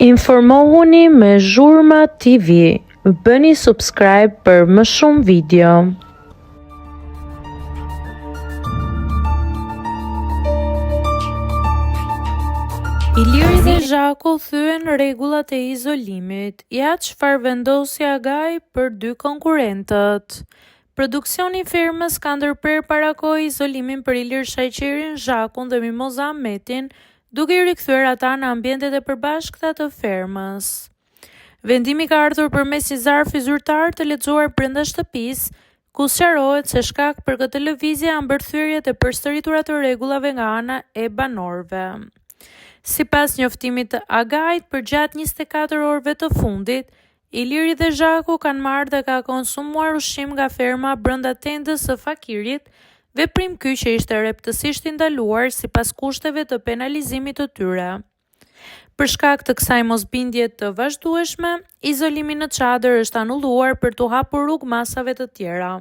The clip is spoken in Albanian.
Informohuni me Zhurma TV. Bëni subscribe për më shumë video. Iliri dhe Zhaku thyen rregullat e izolimit. Ja çfarë vendosi Agaj për dy konkurrentët. Produksioni i firmës ka ndërprer para kohë izolimin për Ilir Shajqirin, Zhakun dhe Mimoza Ahmetin, duke i rikthyer ata në ambientet e përbashkëta të fermës. Vendimi ka ardhur përmes një zarfi zyrtar të lexuar brenda shtëpisë, ku sqarohet se shkak për këtë lëvizje janë bërë thyrjet e përsëritura të rregullave nga ana e banorëve. Sipas njoftimit të Agajt, përgjatë 24 orëve të fundit, Iliri dhe Zhaku kanë marrë dhe ka konsumuar ushqim nga ferma brenda tendës së fakirit, veprim ky që ishte rreptësisht i ndaluar sipas kushteve të penalizimit të tyre. Për shkak të kësaj mosbindje të vazhdueshme, izolimi në çadër është anulluar për t'u hapur rrugë masave të tjera.